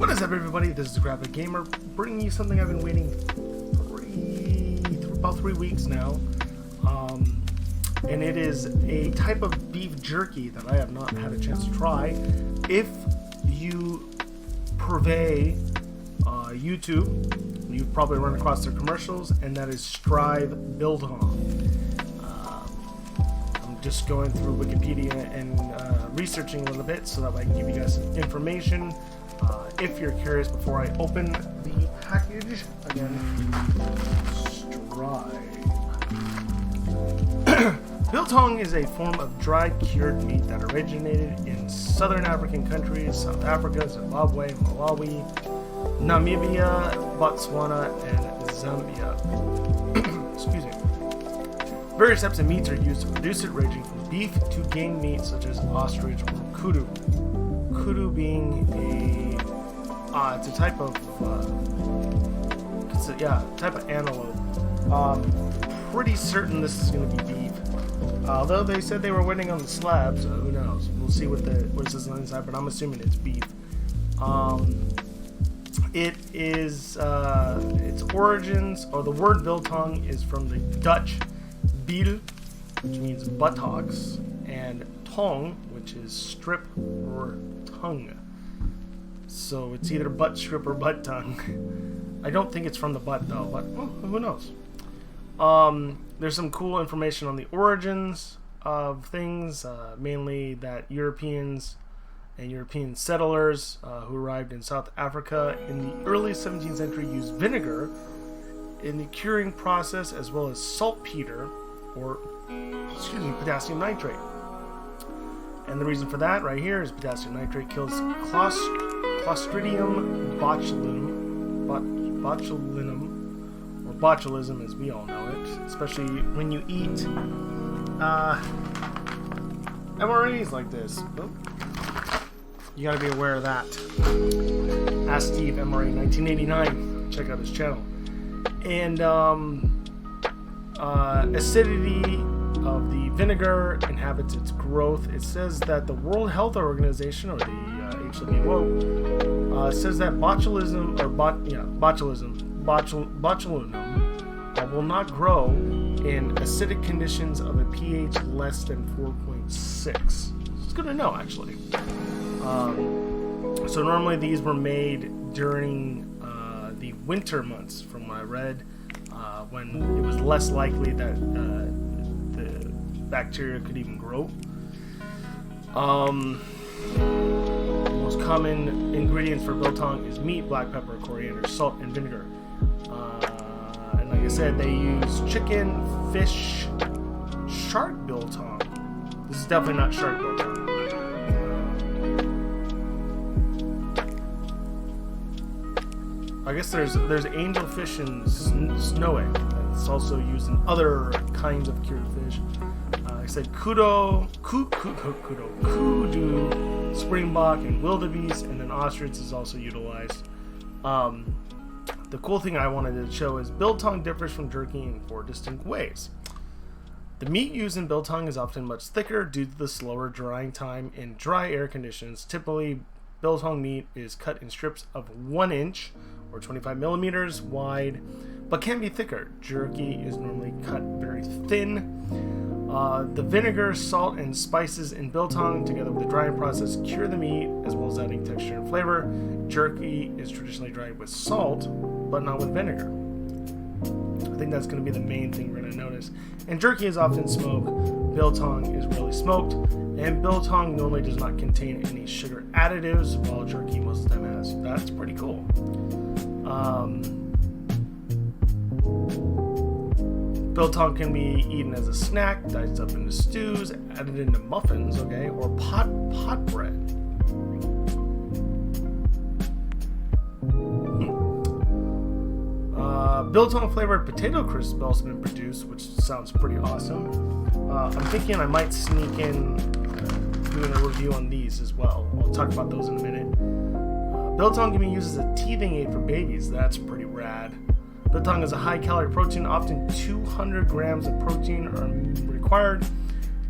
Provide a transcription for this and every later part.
What is up, everybody? This is the Graphic Gamer, bringing you something I've been waiting about 3 weeks now. And it is a type of beef jerky that I have not had a chance to try. If you purvey YouTube, you've probably run across their commercials, and that is Stryve Biltong. I'm just going through Wikipedia and researching a little bit so that I can give you guys some information. If you're curious, before I open the package, again, Stryve. Biltong is a form of dried cured meat that originated in southern African countries, South Africa, Zimbabwe, Malawi, Namibia, Botswana, and Zambia. Excuse me. Various types of meats are used to produce it, ranging from beef to game meat such as ostrich or kudu. Kudu being it's a type of type of antelope. Pretty certain this is going to be beef. Although they said they were waiting on the slab, so who knows? We'll see what it says on the inside, but I'm assuming it's beef. It is its origins, or the word biltong is from the Dutch bil, which means buttocks, and tong, which is strip or tongue. So it's either butt strip or butt tongue. I don't think it's from the butt though, but who knows? There's some cool information on the origins of things, mainly that Europeans and European settlers who arrived in South Africa in the early 17th century used vinegar in the curing process, as well as saltpeter, or potassium nitrate. And the reason for that right here is potassium nitrate kills Clostridium botulinum, or botulism as we all know it, especially when you eat MREs like this. You gotta be aware of that. Ask Steve, MRE 1989. Check out his channel. And acidity of the vinegar inhabits its growth. It says that the World Health Organization, or the WHO, says that botulism will not grow in acidic conditions of a pH less than 4.6. It's good to know, actually. So normally these were made during the winter months, from what I read, when it was less likely that the bacteria could even grow. The most common ingredients for biltong is meat, black pepper, coriander, salt, and vinegar. And like I said, they use chicken, fish, shark biltong. This is definitely not shark biltong. I guess there's angelfish and snow egg. It's also used in other kinds of cured fish. I said kudu, springbok, and wildebeest, and then ostrich is also utilized. The cool thing I wanted to show is biltong differs from jerky in 4 distinct ways. The meat used in biltong is often much thicker due to the slower drying time in dry air conditions. Typically, biltong meat is cut in strips of 1 inch or 25 millimeters wide, but can be thicker. Jerky is normally cut very thin. The vinegar, salt, and spices in biltong, together with the drying process, cure the meat, as well as adding texture and flavor. Jerky is traditionally dried with salt, but not with vinegar. I think that's going to be the main thing we're going to notice. And jerky is often smoked. Biltong is rarely smoked. And biltong normally does not contain any sugar additives, while jerky most of the time has. That's pretty cool. Biltong can be eaten as a snack, diced up into stews, added into muffins, or pot bread. Biltong flavored potato crisps have also been produced, which sounds pretty awesome. I'm thinking I might sneak in doing a review on these as well. I'll talk about those in a minute. Biltong can be used as a teething aid for babies. That's pretty rad. Biltong is a high-calorie protein. Often 200 grams of protein are required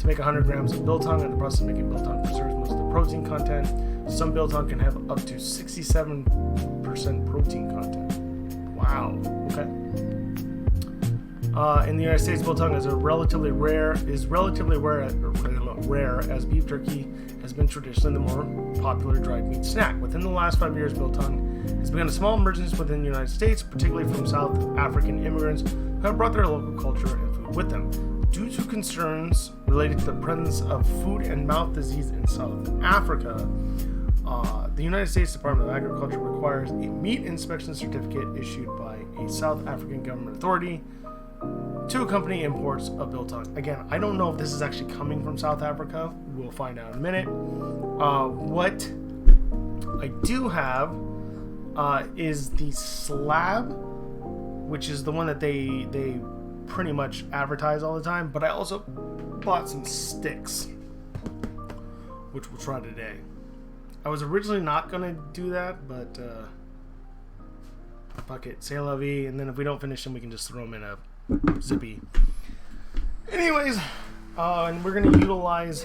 to make 100 grams of biltong, and the process of making biltong preserves most of the protein content. Some Biltong can have up to 67% protein content. Wow. Okay. In the United States, Biltong is relatively rare as beef jerky has been traditionally the more popular dried meat snack. Within the last 5 years, Biltong has begun a small emergence within the United States, particularly from South African immigrants who have brought their local culture and food with them. Due to concerns related to the presence of foot and mouth disease in South Africa, the United States Department of Agriculture requires a meat inspection certificate issued by a South African government authority to accompany imports of Biltong. Again, I don't know if this is actually coming from South Africa. We'll find out in a minute. What I do have is the Slab, which is the one that they pretty much advertise all the time, but I also bought some sticks, which we'll try today. I was originally not going to do that, but fuck it, c'est la vie, and then if we don't finish them, we can just throw them in a zippy. Anyways, and we're going to utilize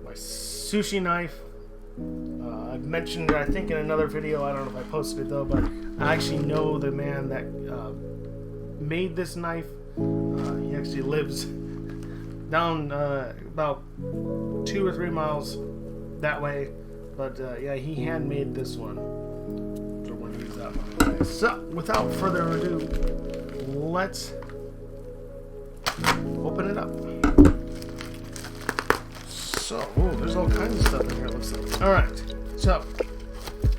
my sushi knife. I've mentioned it, I think, in another video. I don't know if I posted it though, but I actually know the man that made this knife. He actually lives down about 2 or 3 miles that way, but yeah, he handmade this one. So we're gonna use that one. Okay. So without further ado, let's open it up. So, there's all kinds of stuff in here, it looks like. Alright, so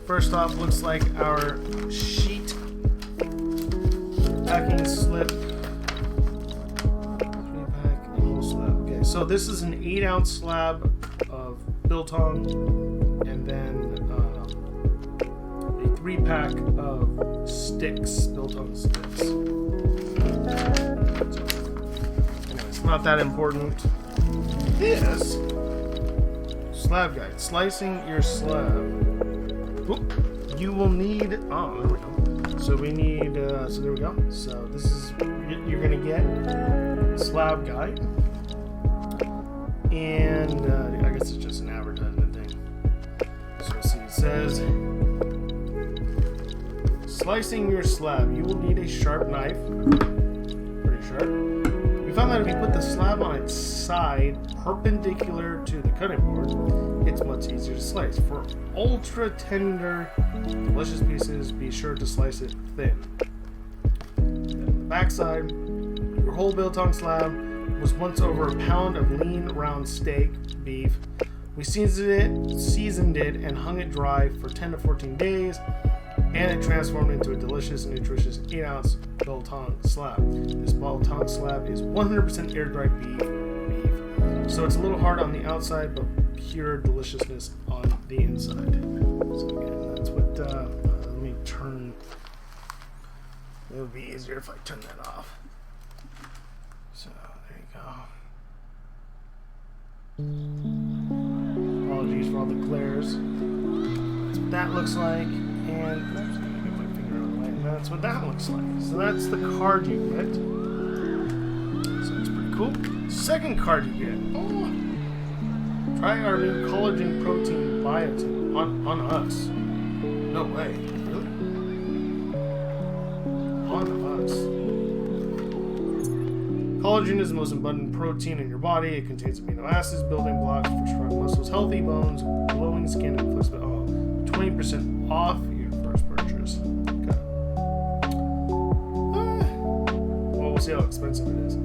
first off, looks like our sheet packing slip. 3-pack and a little slab. Okay, so this is an 8-ounce slab of Biltong, and then a 3-pack of sticks, Biltong sticks. It's not that important. This slab guide, slicing your slab. Oop. You will need, oh, there we go. So we need, so there we go. So this is, you're gonna get a slab guide. And I guess it's just an advertisement thing. So let's see, it says, slicing your slab, you will need a sharp knife. Pretty sharp. We found that if you put the slab on its side perpendicular to the cutting board, it's much easier to slice. For ultra tender, delicious pieces, be sure to slice it thin. Then on the back side, your whole Biltong slab was once over a pound of lean round steak beef. We seasoned it and hung it dry for 10 to 14 days, and it transformed into a delicious and nutritious 8-ounce Biltong slab. This Biltong slab is 100% air-dried beef, so it's a little hard on the outside, but pure deliciousness on the inside. So again, that's what, let me turn, it would be easier if I turn that off. So, there you go. Apologies for all the glares. That's what that looks like, and I'm just going to get my finger on the way, and that's what that looks like. So that's the card you get. So it's pretty cool. Second card you get. Oh. Try our new collagen protein biotin on us. No way. Really? On us. Collagen is the most abundant protein in your body. It contains amino acids, building blocks for strong muscles, healthy bones, glowing skin, and flexibility. 20% off your first purchase. Okay. Well, we'll see how expensive it is.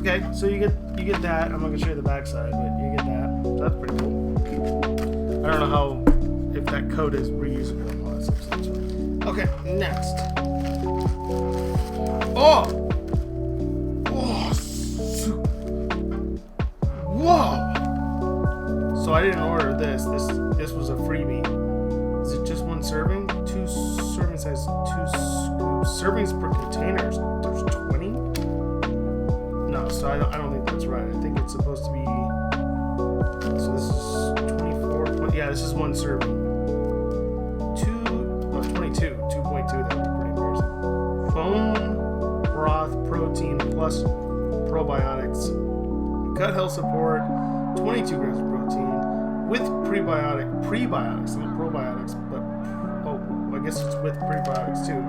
Okay, so you get that. I'm not gonna show you the backside, but you get that. That's pretty cool. I don't know how, if that code is reusable and all that stuff. So that's fine. Okay, next. Oh! Whoa! So I didn't order this. This was a freebie. Is it just one serving? 2 serving size, 2 scoops. Servings per containers. There's 20? No, so I don't think that's right. I think it's supposed to be. So this is 24. Yeah, this is one serving. 22. 2.2. That would be pretty embarrassing. Bone broth protein plus probiotics. Gut health support. 22 grams of protein. with prebiotics, not probiotics, but I guess it's with prebiotics too.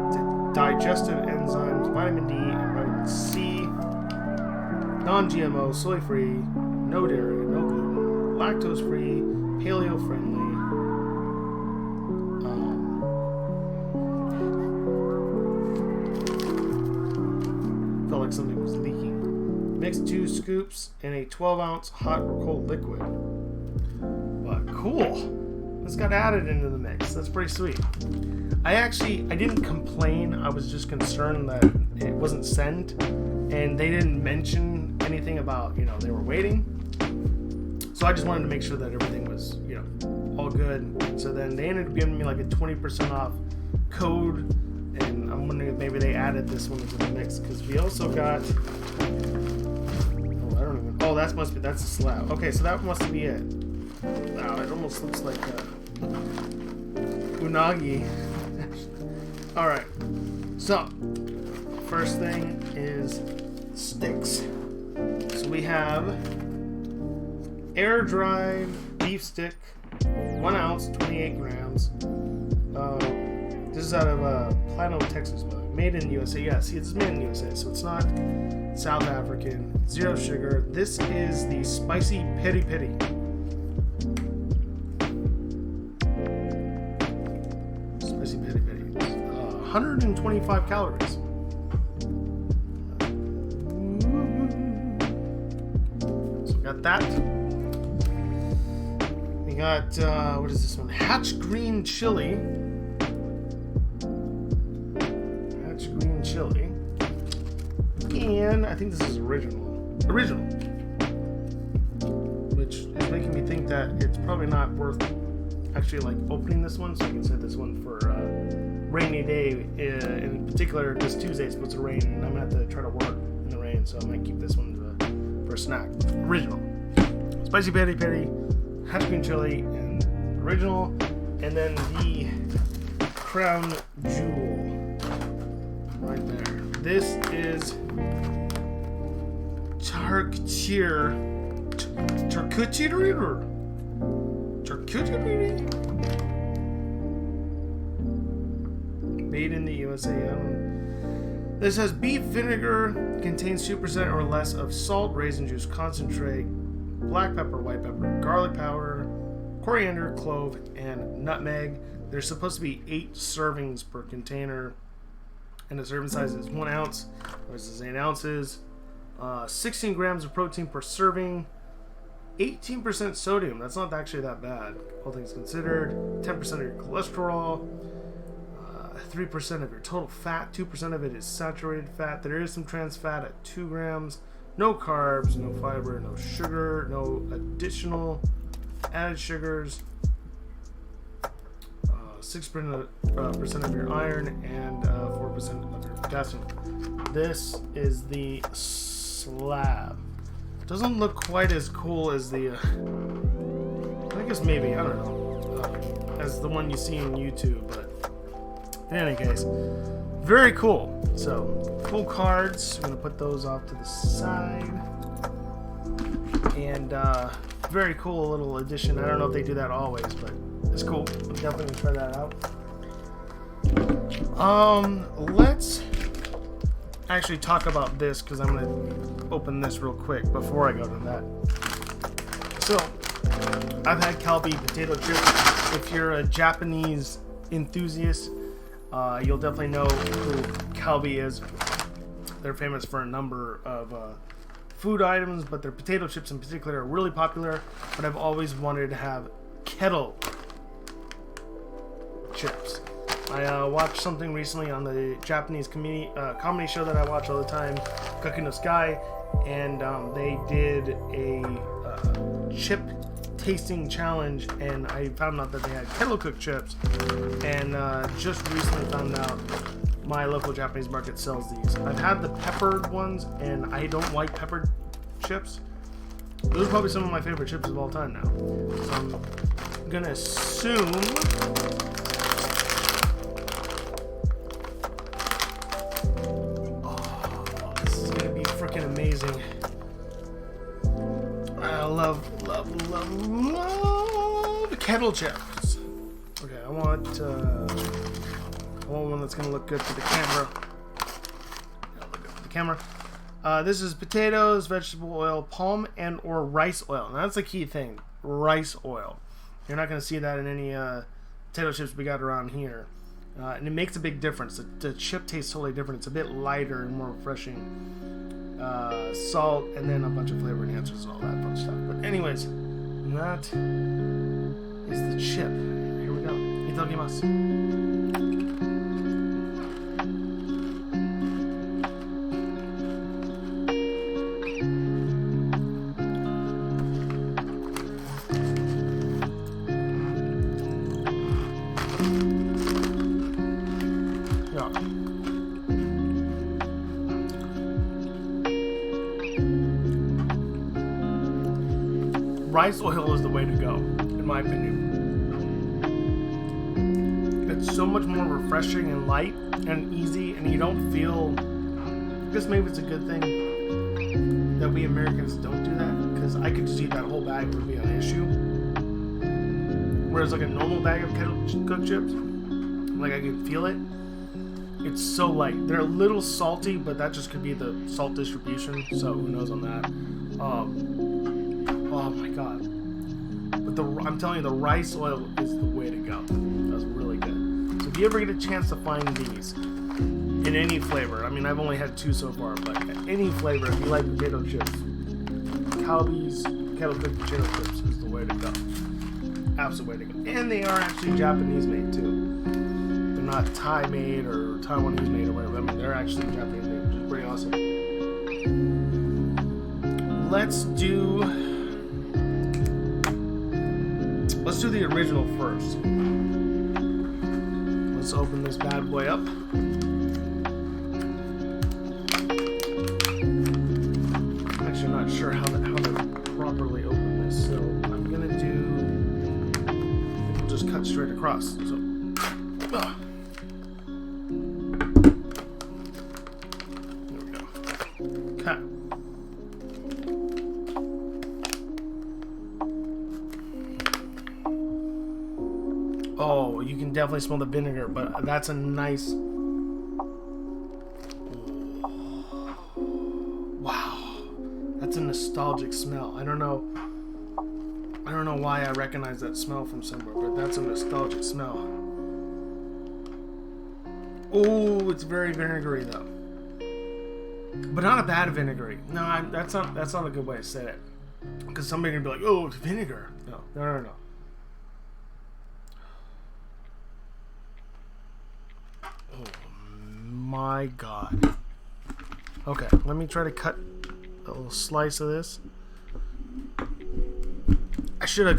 It's digestive enzymes, vitamin D, and vitamin C. Non-GMO, soy-free, no dairy, no gluten, lactose-free, paleo-friendly. Felt like something was leaking. Mix 2 scoops in a 12-ounce hot or cold liquid. But cool. This got added into the mix. That's pretty sweet. I didn't complain. I was just concerned that it wasn't sent, and they didn't mention anything about, they were waiting. So I just wanted to make sure that everything was, all good. So then they ended up giving me like a 20% off code, and I'm wondering if maybe they added this one into the mix, because we also got, that's a slab. Okay, so that must be it. Wow, it almost looks like unagi. Alright, so first thing is sticks. So we have air dried beef stick, 1 ounce, 28 grams. This is out of Plano, Texas, made in the USA. Yeah, see, it's made in the USA, so it's not South African. 0 sugar. This is the spicy peri peri. Spicy peri peri. 125 calories. So we got that. We got, what is this one? Hatch green chili. Hatch green chili. And I think this is original. Which is making me think that it's probably not worth actually like opening this one, so I can set this one for rainy day. In particular, this Tuesday it's supposed to rain, and I'm gonna have to try to work in the rain, so I might keep this one for a snack. Original. Spicy peri peri, hatch green chili, and original. And then the crown jewel right there. This is charcuterie. Made in the USA. This has beef vinegar, contains 2% or less of salt, raisin juice concentrate, black pepper, white pepper, garlic powder, coriander, clove, and nutmeg. There's supposed to be 8 servings per container, and the serving size is 1 ounce. This is 8 ounces. 16 grams of protein per serving. 18% sodium. That's not actually that bad, all things considered. 10% of your cholesterol. 3% of your total fat. 2% of it is saturated fat. There is some trans fat at 2 grams. No carbs, no fiber, no sugar, no additional added sugars. 6% of your iron and 4% of your potassium. This is the Slab. Doesn't look quite as cool as the I guess maybe, I don't know, as the one you see on YouTube, but in any case, very cool. So, cool cards. I'm going to put those off to the side. And very cool little addition. I don't know if they do that always, but it's cool. I'm definitely going to try that out. Let's actually talk about this, because I'm going to open this real quick before I go to that. So, I've had Calbee potato chips. If you're a Japanese enthusiast, you'll definitely know who Calbee is. They're famous for a number of food items, but their potato chips in particular are really popular. But I've always wanted to have kettle chips. I watched something recently on the Japanese comedy show that I watch all the time, Gaku no Sky, and they did a chip tasting challenge, and I found out that they had kettle cooked chips, and just recently found out my local Japanese market sells these. I've had the peppered ones, and I don't like peppered chips. Those are probably some of my favorite chips of all time now. So I'm gonna assume this is gonna be freaking amazing. I love kettle chips. Okay, I want one that's gonna look good for the camera. Look good for the camera. This is potatoes, vegetable oil, palm and or rice oil. Now that's the key thing, rice oil. You're not gonna see that in any potato chips we got around here. And it makes a big difference. The chip tastes totally different. It's a bit lighter and more refreshing. Salt, and then a bunch of flavor enhancers and all that fun stuff. But anyways, that is the chip. Here we go. Itadakimasu. Rice oil is the way to go, in my opinion. It's so much more refreshing and light and easy, and you don't feel... I guess maybe it's a good thing that we Americans don't do that, because I could just eat that whole bag would be an issue. Whereas like a normal bag of cooked chips, like I can feel it. It's so light. They're a little salty, but that just could be the salt distribution, so who knows on that. Oh my god. But I'm telling you, the rice oil is the way to go. That's really good. So if you ever get a chance to find these in any flavor, I mean, I've only had 2 so far, but any flavor, if you like potato chips, Calbee's kettle cooked potato chips is the way to go. Absolute way to go. And they are actually Japanese made too. They're not Thai made or Taiwanese made or whatever. I mean, they're actually Japanese made, which is pretty awesome. Let's do the original first. Let's open this bad boy up. I'm actually not sure how to properly open this, so I'm gonna we'll just cut straight across. So, there we go. Cut. Oh, you can definitely smell the vinegar, but that's a nice... Wow. That's a nostalgic smell. I don't know why I recognize that smell from somewhere, but that's a nostalgic smell. Oh, it's very vinegary though. But not a bad vinegary. No, that's not a good way to say it. Because somebody's gonna be like, oh, it's vinegar. No. Oh my god. Okay, let me try to cut a little slice of this. I should have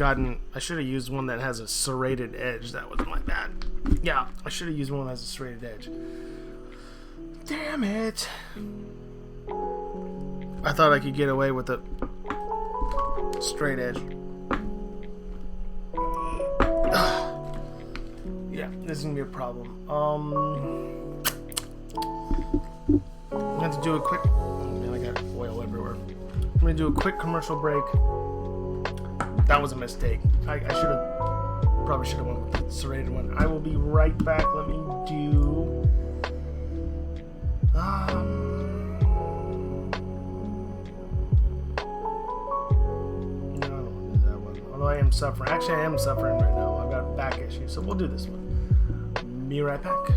used one that has a serrated edge. That was my bad. Yeah, I should have used one that has a serrated edge. Damn it. I thought I could get away with a straight edge. Yeah, this is gonna be a problem. I'm gonna have to do a quick... Oh man, I got oil everywhere. I'm gonna do a quick commercial break. That was a mistake. I probably should have went with the serrated one. I will be right back. Let me do... No, I don't want to do that one. Although I am suffering. Actually, I am suffering right now. I've got back issues, so we'll do this one. Be right back.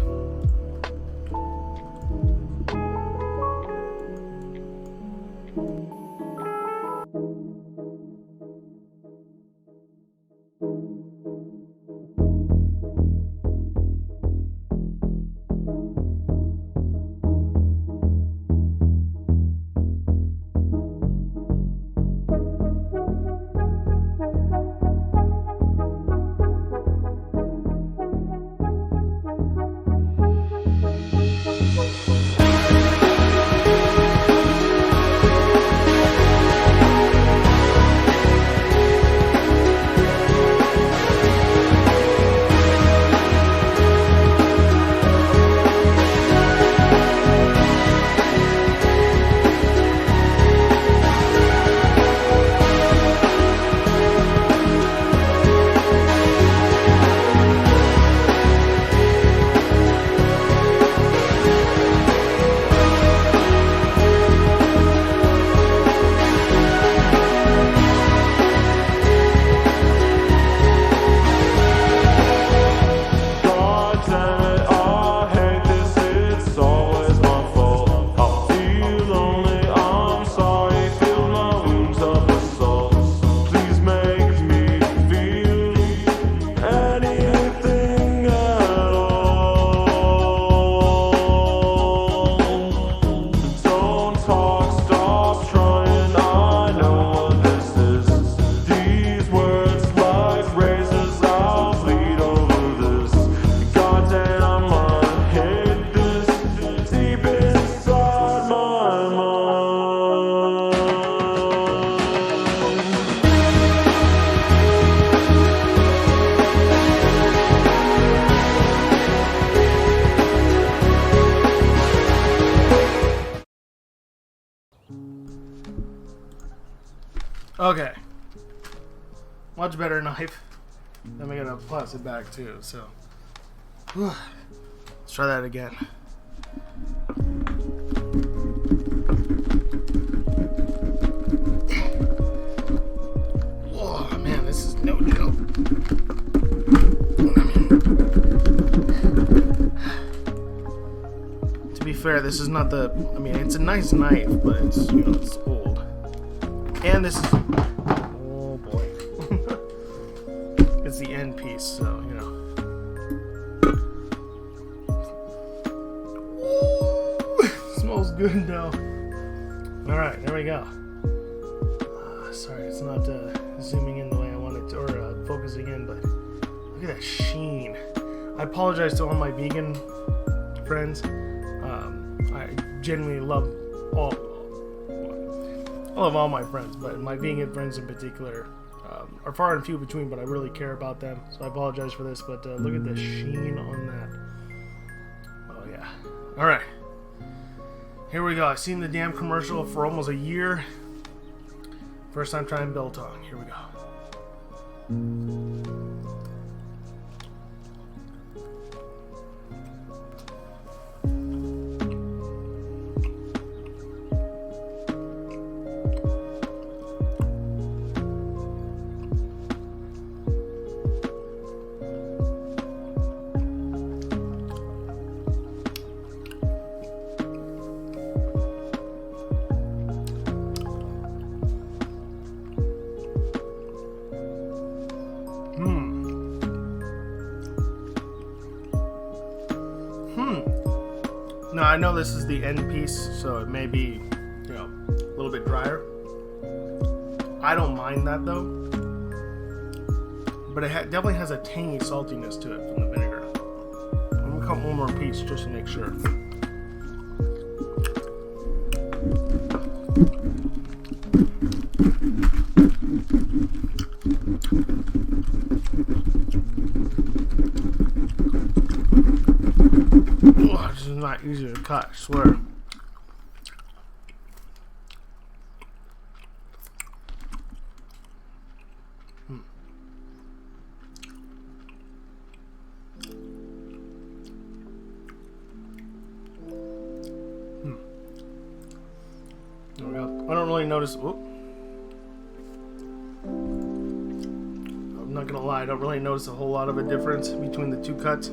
Okay. Much better knife. Then we got a plastic bag too, so. Whew. Let's try that again. Oh man, this is no joke. To be fair, this is not the. I mean, it's a nice knife, but it's, you know, it's old. And this is. Oh boy. It's the end piece, so, you know. Smells good though. Alright, there we go. Sorry, it's not zooming in the way I wanted to, or focusing in, but look at that sheen. I apologize to all my vegan friends. I genuinely love all my friends, but my vegan friends in particular are far and few between, but I really care about them, so I apologize for this, but look at the sheen on that. Oh yeah. Alright. Here we go. I've seen the damn commercial for almost a year. First time trying Biltong. Here we go. Now I know this is the end piece, so it may be, you know, a little bit drier. I don't mind that though, but it definitely has a tangy saltiness to it from the vinegar. I'm gonna cut one more piece just to make sure. Oh, this is not easy to cut, I swear. There we go. I don't really notice. Whoop. I'm not gonna lie, I don't really notice a whole lot of a difference between the two cuts.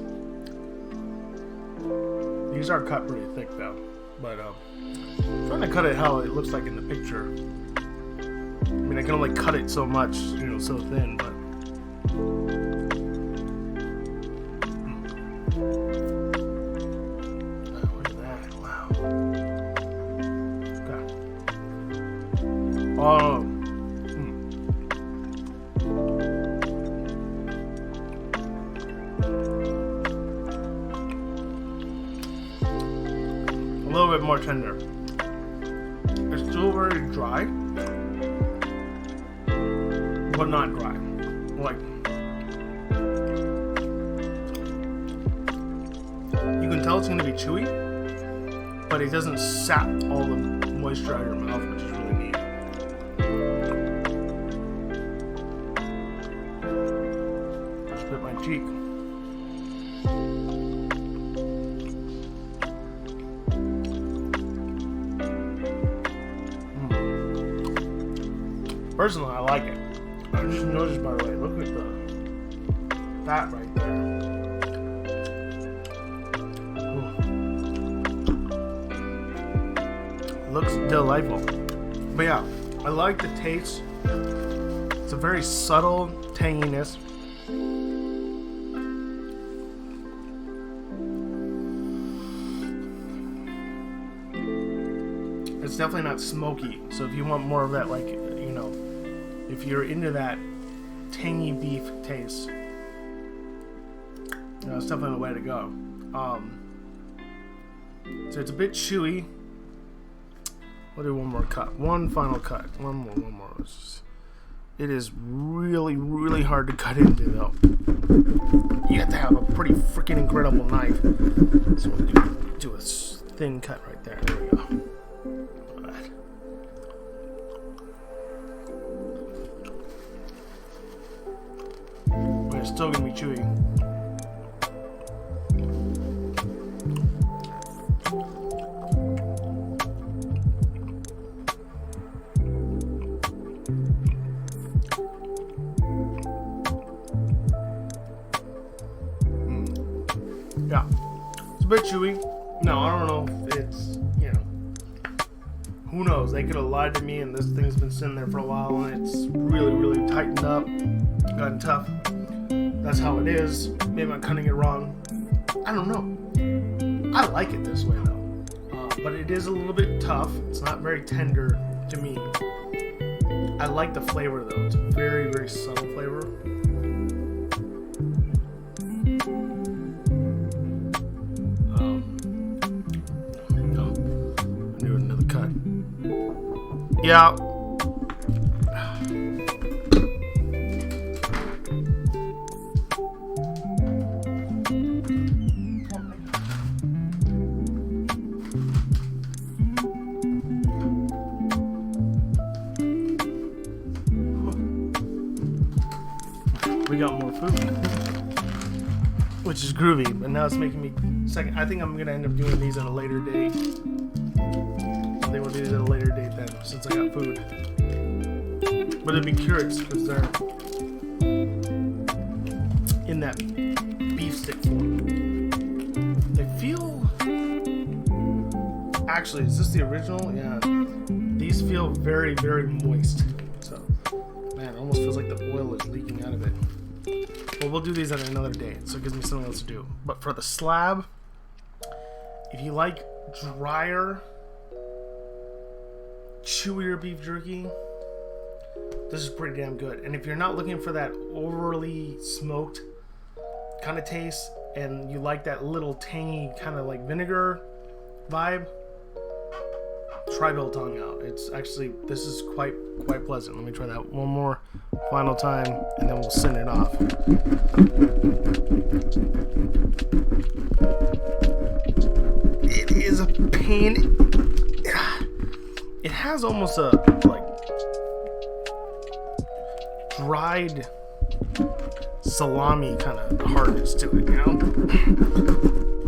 These are cut pretty thick though, but I'm trying to cut it how it looks like in the picture. I mean, I can only cut it so much, you know, so thin, but look at that! Wow. Okay. Oh. A little bit more tender. It's still very dry, but not dry. Like, you can tell it's going to be chewy, but it doesn't sap all the moisture out of your mouth, which is really neat. Just bit my cheek. Personally, I like it. I just noticed, by the way, look at the fat right there. Ooh. Looks delightful. But yeah, I like the taste. It's a very subtle tanginess. It's definitely not smoky. So if you want more of that, like, you know, if you're into that tangy beef taste, you know, it's definitely the way to go. So it's a bit chewy. We'll do one more cut. One final cut. One more. It is really, really hard to cut into, though. You have to have a pretty freaking incredible knife. So we'll do a thin cut right there. There we go. still gonna be chewy. Yeah, it's a bit chewy. No, I don't know if it's, you know, who knows? They could have lied to me and this thing's been sitting there for a while and it's really, really tightened up, gotten tough. That's how it is. Maybe I'm cutting it wrong. I don't know. I like it this way though. But it is a little bit tough. It's not very tender to me. I like the flavor though. It's a very, very subtle flavor. Do another cut. Yeah. We got more food, which is groovy, but now it's making me second. I think I'm gonna end up doing these at a later date. I think we'll do these at a later date then, since I got food. But it'd be curious because they're in that beef stick form. They feel. Actually, is this the original? Yeah. These feel very, very moist. So, man, it almost feels like the oil is leaking out of it. Well, we'll do these at another day, so it gives me something else to do. But for the slab, if you like drier, chewier beef jerky, this is pretty damn good. And if you're not looking for that overly smoked kind of taste, and you like that little tangy kind of like vinegar vibe, try Biltong out. It's actually, this is quite pleasant. Let me try that one more final time, and then we'll send it off. It is a pain. It has almost a like dried salami kind of hardness to it, you know?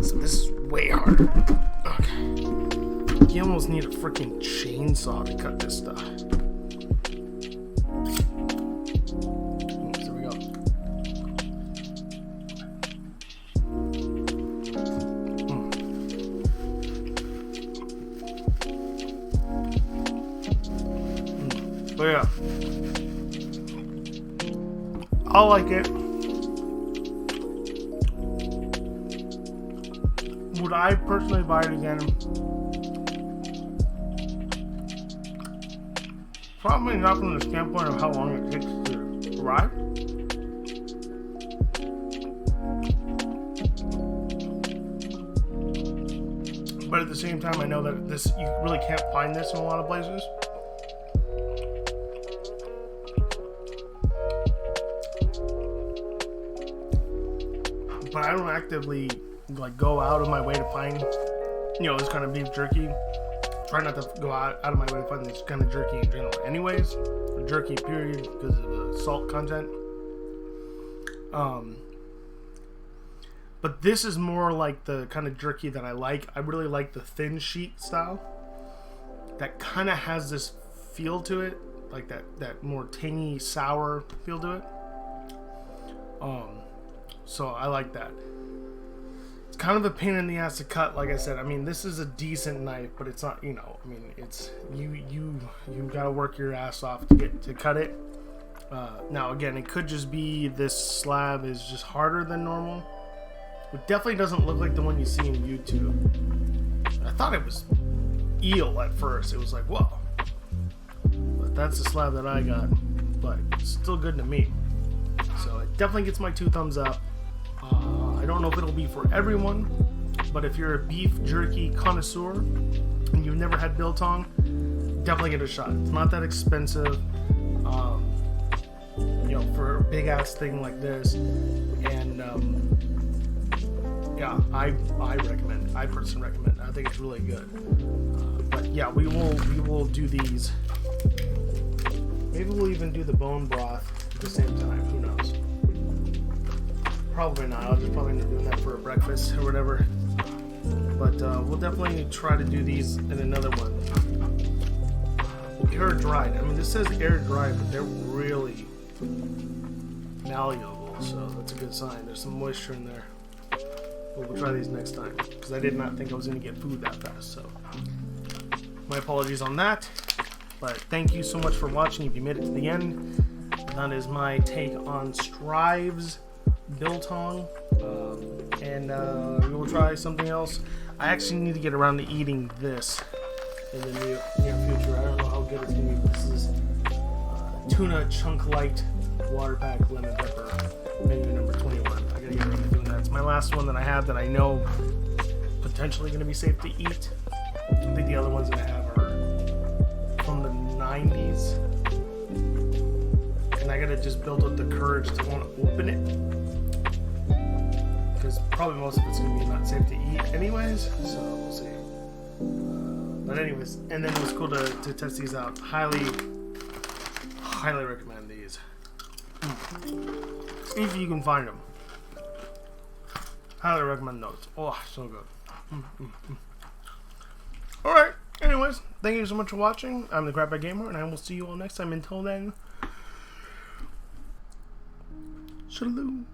So this is way harder. Okay. You almost need a freaking chainsaw to cut this stuff. There we go. But yeah, I like it. Would I personally buy it again? Probably not from the standpoint of how long it takes to arrive. But at the same time, I know that this, you really can't find this in a lot of places. But I don't actively like go out of my way to find, you know, this kind of beef jerky. Try not to go out of my way to find this kind of jerky in general anyways, or jerky period, because of the salt content. But this is more like the kind of jerky that I like. I really like the thin sheet style that kind of has this feel to it, like that more tangy sour feel to it. So I like that. It's kind of a pain in the ass to cut, like I said. I mean, this is a decent knife, but it's not, you know, I mean, it's you gotta work your ass off to cut it. Now again, it could just be this slab is just harder than normal. It definitely doesn't look like the one you see in YouTube. I thought it was eel at first. It was like, whoa. But that's the slab that I got. But it's still good to me. So it definitely gets my 2 thumbs up. I don't know if it'll be for everyone, but if you're a beef jerky connoisseur and you've never had Biltong, definitely give it a shot. It's not that expensive, you know, for a big ass thing like this. And yeah, I recommend. I personally recommend. I think it's really good. But yeah, we will do these. Maybe we'll even do the bone broth at the same time. Who knows? Probably not. I'll just probably end up doing that for a breakfast or whatever. But we'll definitely try to do these in another one. Air dried. I mean, this says air dried, but they're really malleable, so that's a good sign. There's some moisture in there. But we'll try these next time, because I did not think I was going to get food that fast, so my apologies on that. But thank you so much for watching if you made it to the end. That is my take on Stryve's Biltong, and we will try something else. I actually need to get around to eating this in the near future. I don't know how good it's going to be. This is tuna chunk light water pack lemon pepper, menu number 21. I gotta get around to doing that. It's my last one that I have that I know potentially going to be safe to eat. I think the other ones that I have are from the 90s, and I gotta just build up the courage to want to open it, because probably most of it's going to be not safe to eat anyways, so we'll see. But anyways, and then it was cool to test these out. Highly recommend these. If you can find them. Highly recommend those. Oh, so good. Alright, anyways, thank you so much for watching. I'm the Crapback Gamer, and I will see you all next time. Until then, shalom.